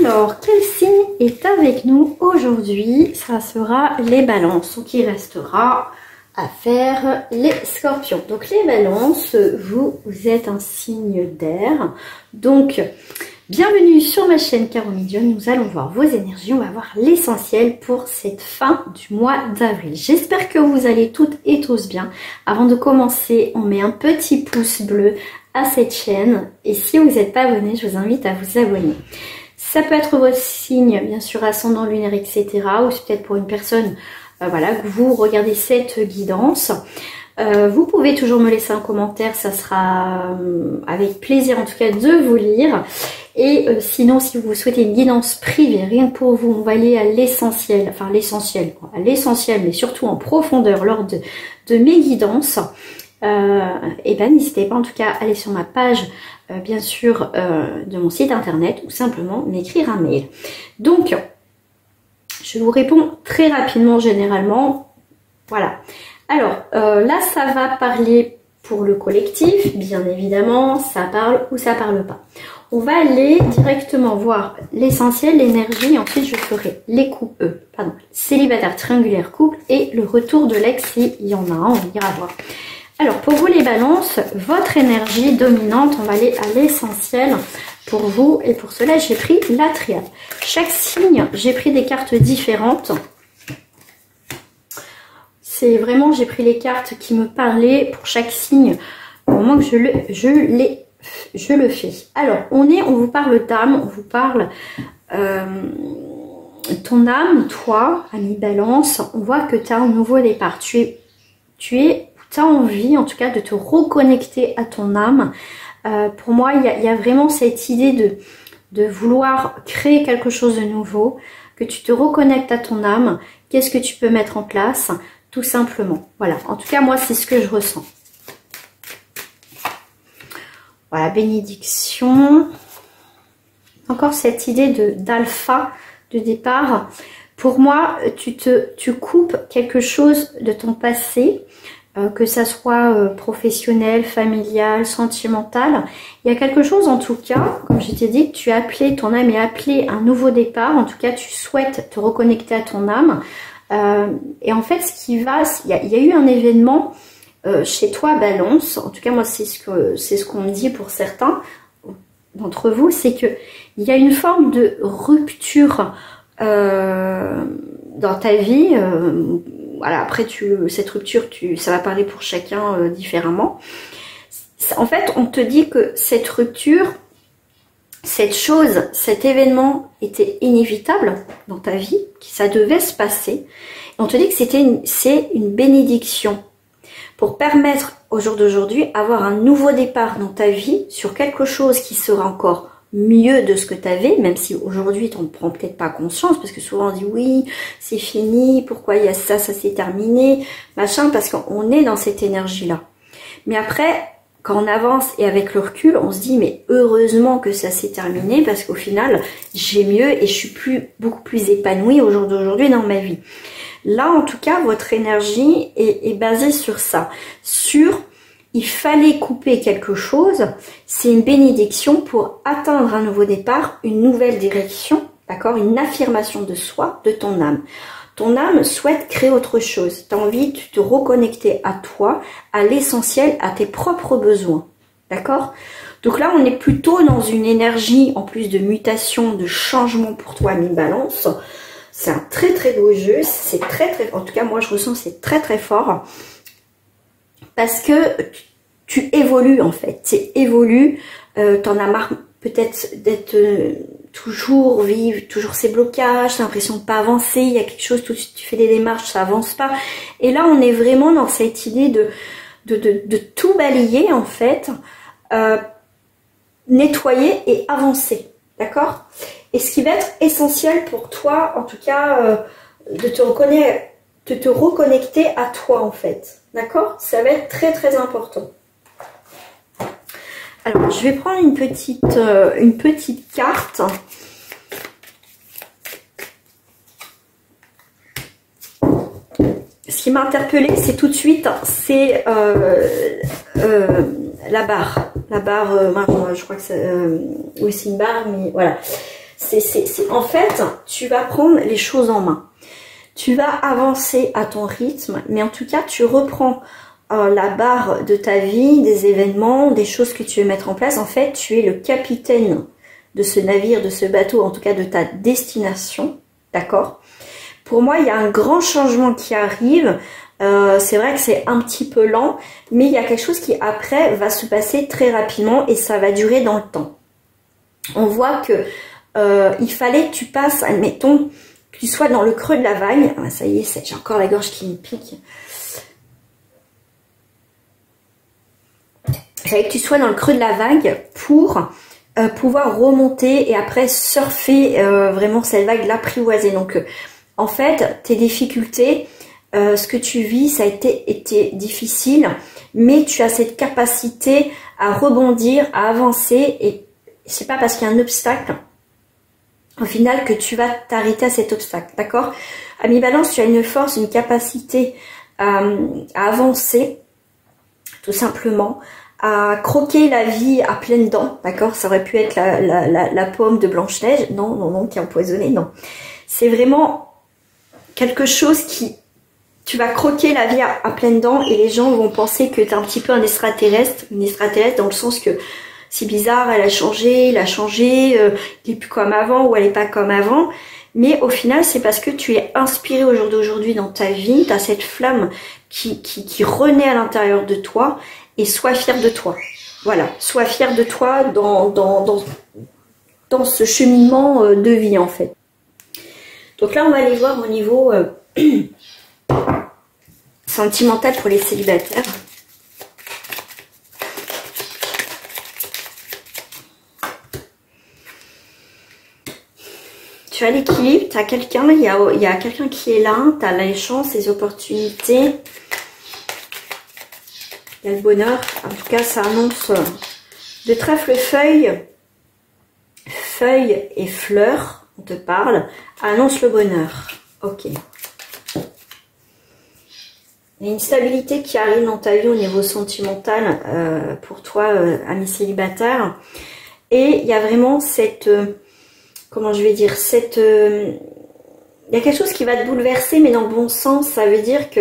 Alors, quel signe est avec nous aujourd'hui? Ça sera les balances. Donc, il restera à faire les scorpions. Donc, les balances, vous êtes un signe d'air. Donc, bienvenue sur ma chaîne Caro Médium. Nous allons voir vos énergies. On va voir l'essentiel pour cette fin du mois d'avril. J'espère que vous allez toutes et tous bien. Avant de commencer, on met un petit pouce bleu à cette chaîne. Et si vous n'êtes pas abonné, je vous invite à vous abonner. Ça peut être votre signe, bien sûr, ascendant lunaire, etc. Ou c'est peut-être pour une personne, voilà, que vous regardez cette guidance. Vous pouvez toujours me laisser un commentaire, ça sera avec plaisir en tout cas de vous lire. Et sinon, si vous souhaitez une guidance privée, rien que pour vous, on va aller à l'essentiel, enfin l'essentiel, à l'essentiel, mais surtout en profondeur lors de mes guidances. Et ben n'hésitez pas en tout cas à aller sur ma page bien sûr de mon site internet ou simplement m'écrire un mail. Donc je vous réponds très rapidement généralement. Voilà. Alors là ça va parler pour le collectif, bien évidemment, ça parle ou ça parle pas. On va aller directement voir l'essentiel, l'énergie, ensuite je ferai les couples, célibataire, triangulaire, couple et le retour de l'ex s'il y en a un, on ira voir. Alors, pour vous les balances, votre énergie dominante, on va aller à l'essentiel pour vous. Et pour cela, j'ai pris la triade. Chaque signe, j'ai pris des cartes différentes. C'est vraiment, j'ai pris les cartes qui me parlaient pour chaque signe au moment que je le fais. Alors, on vous parle d'âme, on vous parle ton âme, toi, ami balance. On voit que tu as un nouveau départ. Tu as envie en tout cas de te reconnecter à ton âme. Pour moi, il y a vraiment cette idée de vouloir créer quelque chose de nouveau, que tu te reconnectes à ton âme. Qu'est-ce que tu peux mettre en place? Tout simplement. Voilà, en tout cas, moi, c'est ce que je ressens. Voilà, bénédiction. Encore cette idée d'alpha, de départ. Pour moi, tu coupes quelque chose de ton passé, que ça soit professionnel, familial, sentimental. Il y a quelque chose en tout cas, comme je t'ai dit, que tu as appelé, ton âme est appelée à un nouveau départ. En tout cas, tu souhaites te reconnecter à ton âme. Et en fait, il y a eu un événement chez toi, Balance. En tout cas, moi, c'est ce qu'on me dit pour certains d'entre vous, c'est que il y a une forme de rupture dans ta vie. Voilà, après cette rupture, ça va parler pour chacun différemment. En fait, on te dit que cette rupture, cette chose, cet événement était inévitable dans ta vie, que ça devait se passer. Et on te dit que c'est une bénédiction pour permettre au jour d'aujourd'hui avoir un nouveau départ dans ta vie sur quelque chose qui sera encore mieux de ce que tu avais, même si aujourd'hui tu n'en prends peut-être pas conscience, parce que souvent on dit oui, c'est fini, pourquoi il y a ça s'est terminé, machin, parce qu'on est dans cette énergie-là. Mais après, quand on avance et avec le recul, on se dit mais heureusement que ça s'est terminé, parce qu'au final, j'ai mieux et je suis beaucoup plus épanouie au jour d'aujourd'hui dans ma vie. Là, en tout cas, votre énergie est basée sur ça, il fallait couper quelque chose, c'est une bénédiction pour atteindre un nouveau départ, une nouvelle direction, d'accord, une affirmation de soi, de ton âme. Ton âme souhaite créer autre chose, tu as envie de te reconnecter à toi, à l'essentiel, à tes propres besoins, d'accord? Donc là, on est plutôt dans une énergie, en plus de mutation, de changement pour toi, mi balance. C'est un très très beau jeu, c'est en tout cas moi je ressens c'est très très fort. Parce que tu évolues en fait, tu évolues, t'en as marre peut-être d'être toujours ces blocages, t'as l'impression de pas avancer, il y a quelque chose, tu fais des démarches, ça avance pas. Et là on est vraiment dans cette idée de tout balayer en fait, nettoyer et avancer, d'accord? Et ce qui va être essentiel pour toi, en tout cas, de te reconnecter à toi en fait. D'accord? Ça va être très très important. Alors, je vais prendre une petite carte. Ce qui m'a interpellée, c'est tout de suite, c'est la barre. La barre marron, je crois que c'est oui, c'est une barre, mais voilà. En fait, tu vas prendre les choses en main. Tu vas avancer à ton rythme, mais en tout cas, tu reprends la barre de ta vie, des événements, des choses que tu veux mettre en place. En fait, tu es le capitaine de ce navire, de ce bateau, en tout cas de ta destination, d'accord? Pour moi, il y a un grand changement qui arrive. C'est vrai que c'est un petit peu lent, mais il y a quelque chose qui après va se passer très rapidement et ça va durer dans le temps. On voit que il fallait que tu passes, admettons, que tu sois dans le creux de la vague. Ah, ça y est, j'ai encore la gorge qui me pique. Il fallait que tu sois dans le creux de la vague pour pouvoir remonter et après surfer vraiment cette vague, l'apprivoiser. Donc en fait, tes difficultés, ce que tu vis, ça a été difficile, mais tu as cette capacité à rebondir, à avancer, et c'est pas parce qu'il y a un obstacle au final que tu vas t'arrêter à cet obstacle, d'accord? À mi-balance, tu as une force, une capacité à avancer, tout simplement, à croquer la vie à pleines dents, d'accord? Ça aurait pu être la pomme de Blanche-Neige, non, qui est empoisonnée, non. C'est vraiment quelque chose qui... Tu vas croquer la vie à pleines dents et les gens vont penser que tu es un petit peu un extraterrestre, une extraterrestre dans le sens que c'est bizarre, elle a changé, il a changé, il est plus comme avant ou elle est pas comme avant. Mais au final, c'est parce que tu es inspiré au jour d'aujourd'hui dans ta vie, tu as cette flamme qui renaît à l'intérieur de toi, et sois fier de toi. Voilà, sois fier de toi dans ce cheminement de vie en fait. Donc là, on va aller voir au niveau sentimental pour les célibataires. Tu as l'équilibre, tu as quelqu'un, il y a quelqu'un qui est là, tu as les chances, les opportunités. Il y a le bonheur, en tout cas ça annonce de trèfle feuilles et fleurs, on te parle, annonce le bonheur. Ok. Il y a une stabilité qui arrive dans ta vie au niveau sentimental pour toi, ami célibataire. Et il y a vraiment cette... comment je vais dire, il y a quelque chose qui va te bouleverser, mais dans le bon sens. Ça veut dire que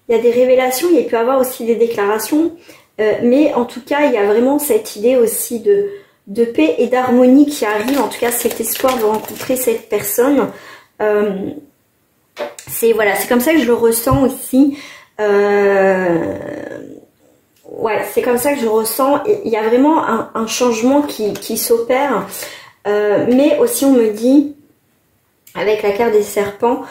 il y a des révélations, il peut y avoir aussi des déclarations, mais en tout cas, il y a vraiment cette idée aussi de paix et d'harmonie qui arrive, en tout cas cet espoir de rencontrer cette personne. C'est voilà, c'est comme ça que je le ressens aussi. Ouais, c'est comme ça que je ressens. Il y a vraiment un changement qui s'opère. Mais aussi on me dit, avec la carte des serpents,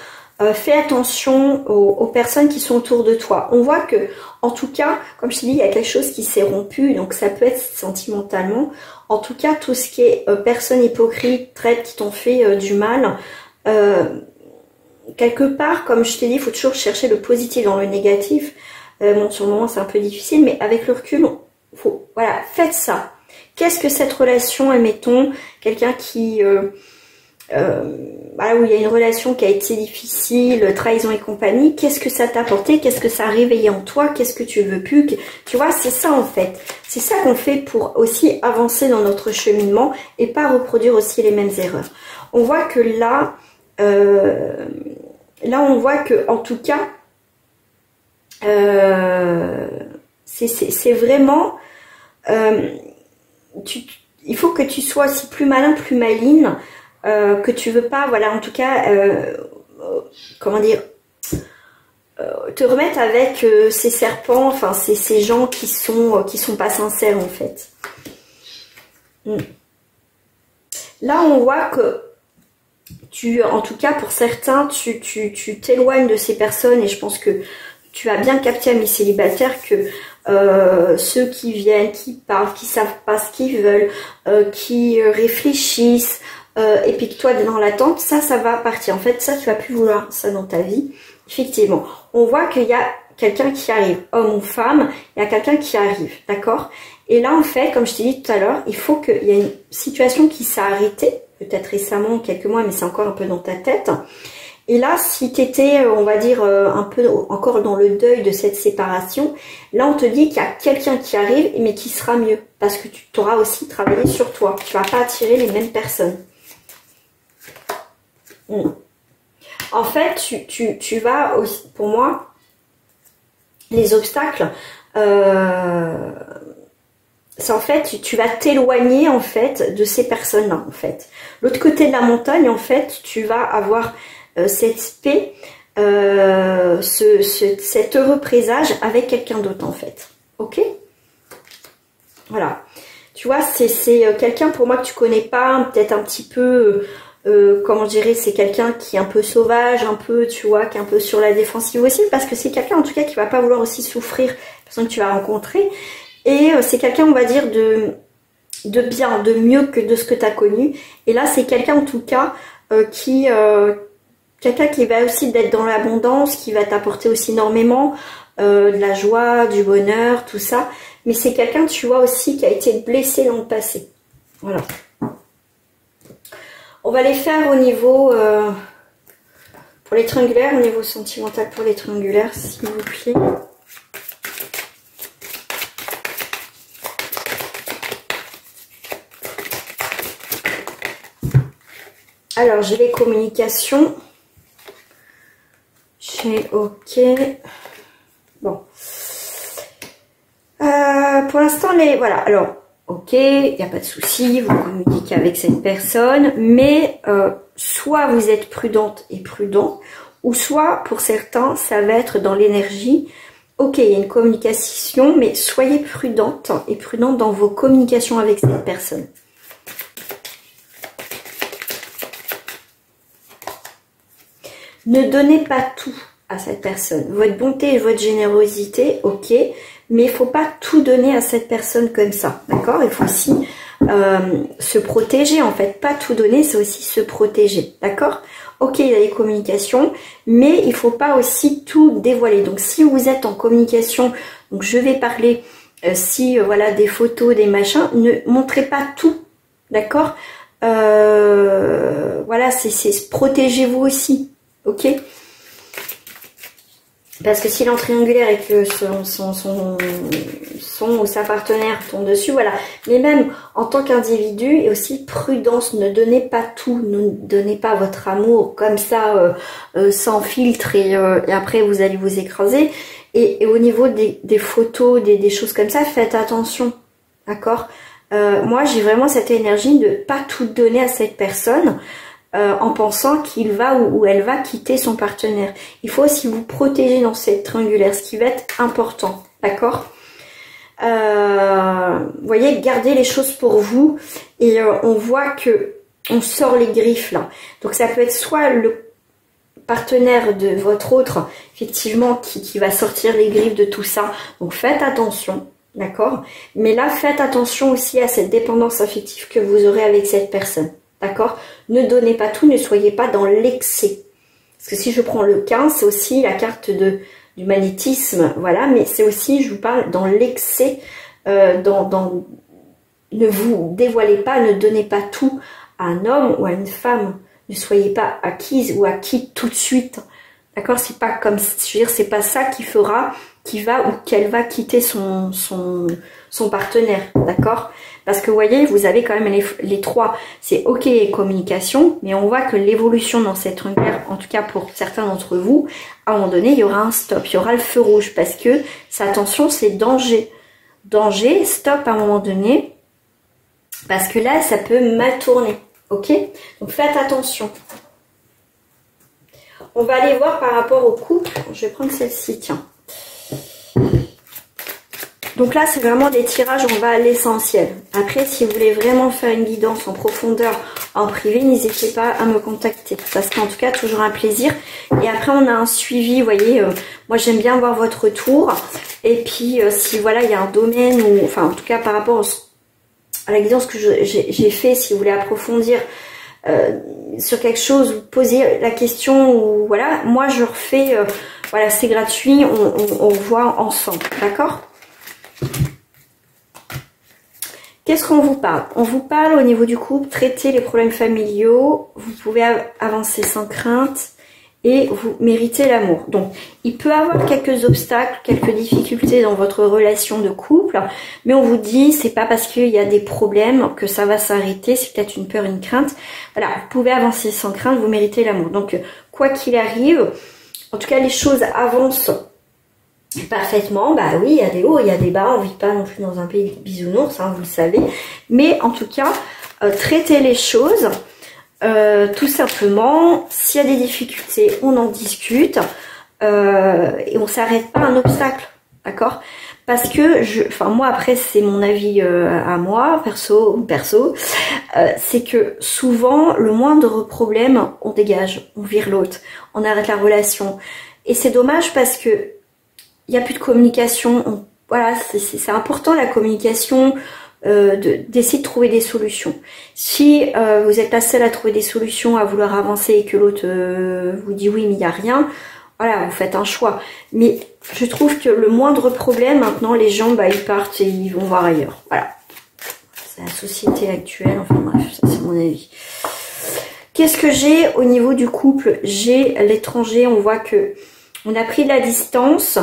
fais attention aux personnes qui sont autour de toi. On voit que, en tout cas, comme je te dis, il y a quelque chose qui s'est rompu, donc ça peut être sentimentalement. En tout cas, tout ce qui est personnes hypocrites, traites qui t'ont fait du mal, quelque part, comme je t'ai dit, il faut toujours chercher le positif dans le négatif. Bon, sur le moment, c'est un peu difficile, mais avec le recul, voilà, faites ça. Qu'est-ce que cette relation, admettons, quelqu'un qui... voilà, où il y a une relation qui a été difficile, trahison et compagnie, qu'est-ce que ça t'a apporté, qu'est-ce que ça a réveillé en toi, qu'est-ce que tu veux plus, tu vois, c'est ça en fait. C'est ça qu'on fait pour aussi avancer dans notre cheminement et pas reproduire aussi les mêmes erreurs. On voit que là, on voit que en tout cas, c'est vraiment... il faut que tu sois aussi plus malin, plus maline, que tu veux pas, voilà, en tout cas, comment dire, te remettre avec ces serpents, enfin ces gens qui sont pas sincères en fait. Là, on voit que en tout cas pour certains, tu t'éloignes de ces personnes et je pense que tu as bien capté, ami célibataire, que ceux qui viennent, qui parlent, qui savent pas ce qu'ils veulent, qui réfléchissent, et puis que toi dans l'attente, ça va partir. En fait, ça, tu vas plus vouloir ça dans ta vie. Effectivement, on voit qu'il y a quelqu'un qui arrive, homme ou femme, il y a quelqu'un qui arrive, d'accord? Et là, en fait, comme je t'ai dit tout à l'heure, il faut qu'il y ait une situation qui s'est arrêtée, peut-être récemment, quelques mois, mais c'est encore un peu dans ta tête. Et là, si tu étais, on va dire, un peu encore dans le deuil de cette séparation, là, on te dit qu'il y a quelqu'un qui arrive, mais qui sera mieux. Parce que tu t'auras aussi travaillé sur toi. Tu vas pas attirer les mêmes personnes. En fait, tu vas aussi, pour moi, les obstacles, c'est en fait, tu vas t'éloigner en fait de ces personnes-là en fait. L'autre côté de la montagne, en fait, tu vas avoir cette paix, cet heureux présage avec quelqu'un d'autre en fait. Ok? Voilà. Tu vois, c'est quelqu'un pour moi que tu connais pas, peut-être un petit peu, comment je dirais, c'est quelqu'un qui est un peu sauvage, un peu, tu vois, qui est un peu sur la défensive aussi, parce que c'est quelqu'un en tout cas qui va pas vouloir aussi souffrir, la personne que tu vas rencontrer. Et c'est quelqu'un, on va dire, de bien, de mieux que de ce que tu as connu. Et là, c'est quelqu'un en tout cas quelqu'un qui va aussi d'être dans l'abondance, qui va t'apporter aussi énormément de la joie, du bonheur, tout ça. Mais c'est quelqu'un, tu vois, aussi qui a été blessé dans le passé. Voilà. On va les faire au niveau, pour les triangulaires, au niveau sentimental pour les triangulaires, s'il vous plaît. Alors, j'ai les communications. J'ai OK. Bon. Pour l'instant, voilà. Alors, OK, il n'y a pas de souci. Vous communiquez avec cette personne. Mais soit vous êtes prudente et prudent, ou soit, pour certains, ça va être dans l'énergie. OK, il y a une communication, mais soyez prudente et prudente dans vos communications avec cette personne. Ne donnez pas tout à cette personne. Votre bonté et votre générosité, ok, mais il ne faut pas tout donner à cette personne comme ça, d'accord? Il faut aussi se protéger, en fait. Pas tout donner, c'est aussi se protéger, d'accord? Ok, il y a les communications, mais il ne faut pas aussi tout dévoiler. Donc, si vous êtes en communication, donc je vais parler, voilà, des photos, des machins, ne montrez pas tout, d'accord? Voilà, c'est protégez-vous aussi. Ok, parce que s'il est en triangulaire et que son ou sa partenaire tombe dessus, voilà. Mais même en tant qu'individu, et aussi prudence, ne donnez pas tout, ne donnez pas votre amour comme ça, sans filtre, et après vous allez vous écraser. Et au niveau des photos, des choses comme ça, faites attention, d'accord? Moi, j'ai vraiment cette énergie de pas tout donner à cette personne. En pensant qu'il va ou elle va quitter son partenaire. Il faut aussi vous protéger dans cette triangulaire, ce qui va être important, d'accord? Vous voyez, gardez les choses pour vous, et on voit que on sort les griffes là. Donc ça peut être soit le partenaire de votre autre, effectivement, qui va sortir les griffes de tout ça. Donc faites attention, d'accord? Mais là, faites attention aussi à cette dépendance affective que vous aurez avec cette personne. D'accord? Ne donnez pas tout, ne soyez pas dans l'excès. Parce que si je prends le 15, c'est aussi la carte du magnétisme, voilà, mais c'est aussi, je vous parle, dans l'excès, ne vous dévoilez pas, ne donnez pas tout à un homme ou à une femme. Ne soyez pas acquise ou acquis tout de suite. D'accord? C'est pas comme, je veux dire, c'est pas ça qui fera, qui va ou qu'elle va quitter son partenaire. D'accord? Parce que vous voyez, vous avez quand même les trois. C'est ok, communication, mais on voit que l'évolution dans cette triangulaire, en tout cas pour certains d'entre vous, à un moment donné, il y aura un stop, il y aura le feu rouge, parce que, attention, c'est danger. Danger, stop à un moment donné, parce que là, ça peut mal tourner. Ok? Donc faites attention. On va aller voir par rapport au couple. Je vais prendre celle-ci, tiens. Donc là, c'est vraiment des tirages, on va à l'essentiel. Après, si vous voulez vraiment faire une guidance en profondeur, en privé, n'hésitez pas à me contacter. Ça sera en tout cas toujours un plaisir. Et après, on a un suivi, vous voyez, moi j'aime bien voir votre retour. Et puis, si voilà, il y a un domaine, ou enfin en tout cas par rapport à la guidance que j'ai fait, si vous voulez approfondir sur quelque chose, vous posez la question, ou voilà, moi je refais, voilà, c'est gratuit, on voit ensemble, d'accord? Qu'est-ce qu'on vous parle? On vous parle au niveau du couple, traiter les problèmes familiaux, vous pouvez avancer sans crainte, et vous méritez l'amour. Donc, il peut y avoir quelques obstacles, quelques difficultés dans votre relation de couple, mais on vous dit, c'est pas parce qu'il y a des problèmes que ça va s'arrêter, c'est peut-être une peur, une crainte. Voilà, vous pouvez avancer sans crainte, vous méritez l'amour. Donc, quoi qu'il arrive, en tout cas, les choses avancent parfaitement. Bah oui, il y a des hauts, il y a des bas, on vit pas non plus dans un pays de bisounours, hein, vous le savez. Mais en tout cas, traitez les choses. Tout simplement, s'il y a des difficultés, on en discute et on s'arrête pas à un obstacle, d'accord? Parce que moi après c'est mon avis à moi perso, c'est que souvent le moindre problème, on dégage, on vire l'autre, on arrête la relation et c'est dommage parce que il y a plus de communication. Voilà, c'est important la communication. D'essayer de trouver des solutions. Si vous êtes la seule à trouver des solutions, à vouloir avancer et que l'autre vous dit oui mais il n'y a rien, voilà, vous faites un choix. Mais je trouve que le moindre problème, maintenant les gens ils partent et ils vont voir ailleurs. Voilà. C'est la société actuelle, enfin bref, ça c'est mon avis. Qu'est-ce que j'ai au niveau du couple? J'ai l'étranger, on voit que on a pris de la distance.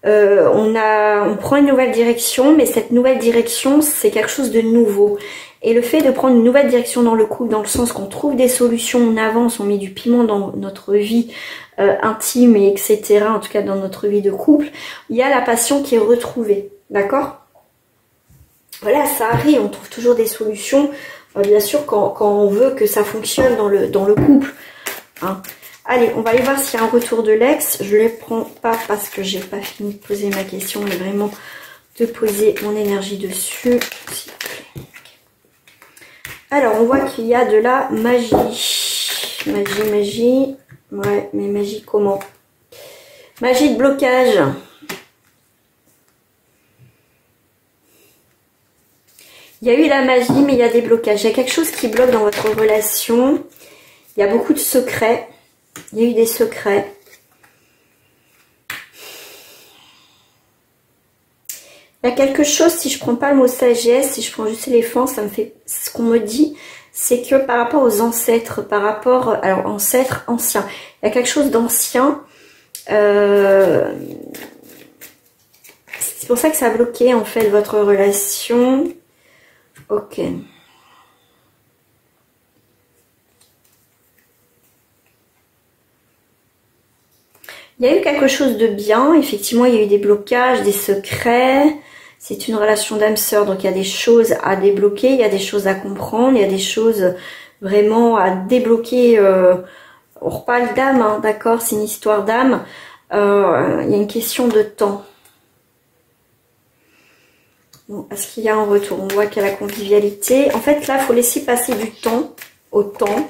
On prend une nouvelle direction, mais cette nouvelle direction, c'est quelque chose de nouveau. Et le fait de prendre une nouvelle direction dans le couple, dans le sens qu'on trouve des solutions, on avance, on met du piment dans notre vie intime et etc., en tout cas dans notre vie de couple, il y a la passion qui est retrouvée, d'accord? Voilà, ça arrive, on trouve toujours des solutions, bien sûr, quand on veut que ça fonctionne dans le couple, hein. Allez, on va aller voir s'il y a un retour de l'ex. Je ne les prends pas parce que j'ai pas fini de poser ma question, mais vraiment de poser mon énergie dessus, s'il vous plaît. Alors, on voit qu'il y a de la magie. Magie. Ouais, mais magie comment? Magie de blocage. Il y a eu la magie, mais il y a des blocages. Il y a quelque chose qui bloque dans votre relation. Il y a beaucoup de secrets. Il y a eu des secrets. Il y a quelque chose, si je prends pas le mot sagesse, si je prends juste éléphant, ça me fait... Ce qu'on me dit, c'est que par rapport aux ancêtres, par rapport... Alors, ancêtres, anciens. Il y a quelque chose d'ancien. C'est pour ça que ça a bloqué, en fait, votre relation. Ok. Il y a eu quelque chose de bien, effectivement il y a eu des blocages, des secrets, c'est une relation d'âme sœur, donc il y a des choses à débloquer, il y a des choses à comprendre, il y a des choses vraiment à débloquer, on reparle d'âme, hein, d'accord, c'est une histoire d'âme, il y a une question de temps. Bon, est-ce qu'il y a un retour? On voit qu'il y a la convivialité, en fait là il faut laisser passer du temps au temps,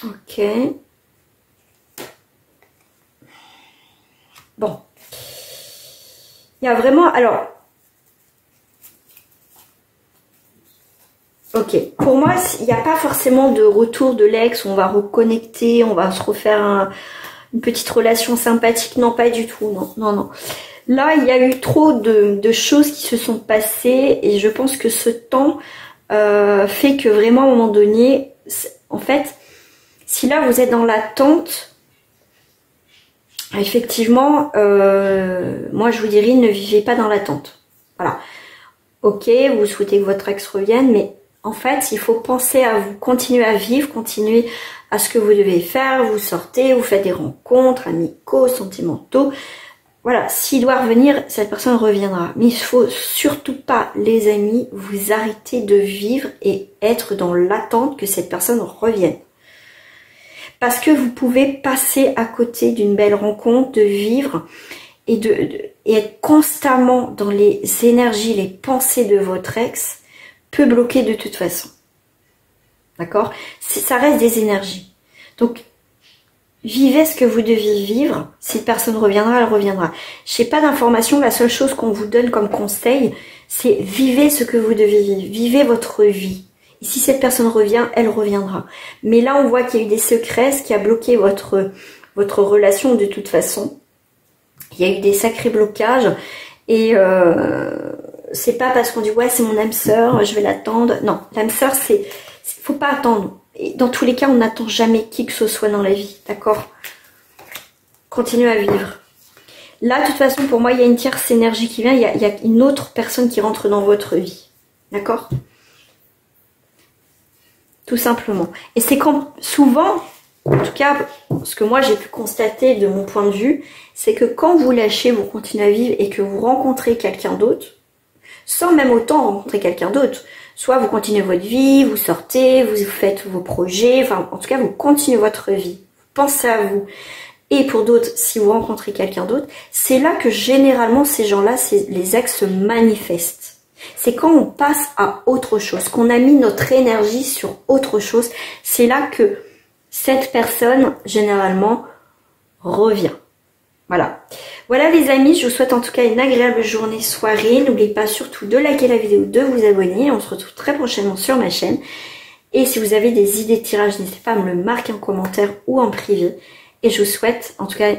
ok. Bon, il y a vraiment, alors, ok, pour moi, il n'y a pas forcément de retour de l'ex, on va reconnecter, on va se refaire une petite relation sympathique, non, pas du tout, non. Là, il y a eu trop de choses qui se sont passées et je pense que ce temps fait que vraiment, à un moment donné, en fait, si là, vous êtes dans l'attente... Effectivement, moi je vous dirais, ne vivez pas dans l'attente. Voilà. Ok, vous souhaitez que votre ex revienne, mais en fait, il faut penser à vous, continuer à vivre, continuer à ce que vous devez faire. Vous sortez, vous faites des rencontres amicaux, sentimentaux. Voilà, s'il doit revenir, cette personne reviendra. Mais il faut surtout pas, les amis, vous arrêter de vivre et être dans l'attente que cette personne revienne. Parce que vous pouvez passer à côté d'une belle rencontre, de vivre et être constamment dans les énergies, les pensées de votre ex peut bloquer de toute façon. D'accord? Ça reste des énergies. Donc, vivez ce que vous devez vivre. Si personne reviendra, elle reviendra. Je n'ai pas d'informations. La seule chose qu'on vous donne comme conseil, c'est vivez ce que vous devez vivre. Vivez votre vie. Et si cette personne revient, elle reviendra. Mais là, on voit qu'il y a eu des secrets, ce qui a bloqué votre relation de toute façon. Il y a eu des sacrés blocages. Et c'est pas parce qu'on dit ouais c'est mon âme sœur, je vais l'attendre. Non, l'âme sœur, faut pas attendre. Et dans tous les cas, on n'attend jamais qui que ce soit dans la vie, d'accord? Continuez à vivre. Là, de toute façon, pour moi, il y a une tierce énergie qui vient, il y a une autre personne qui rentre dans votre vie, d'accord? Tout simplement. Et c'est quand, souvent, en tout cas, ce que moi j'ai pu constater de mon point de vue, c'est que quand vous lâchez, vous continuez à vivre et que vous rencontrez quelqu'un d'autre, sans même autant rencontrer quelqu'un d'autre, soit vous continuez votre vie, vous sortez, vous faites vos projets, enfin en tout cas vous continuez votre vie, pensez à vous. Et pour d'autres, si vous rencontrez quelqu'un d'autre, c'est là que généralement ces gens-là, les ex se manifestent. C'est quand on passe à autre chose, qu'on a mis notre énergie sur autre chose, c'est là que cette personne, généralement, revient. Voilà. Voilà les amis, je vous souhaite en tout cas une agréable journée, soirée. N'oubliez pas surtout de liker la vidéo, de vous abonner. On se retrouve très prochainement sur ma chaîne. Et si vous avez des idées de tirage, n'hésitez pas à me le marquer en commentaire ou en privé. Et je vous souhaite en tout cas,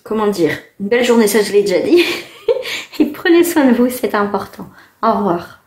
comment dire, une belle journée, ça je l'ai déjà dit. Et prenez soin de vous, c'est important. Au revoir.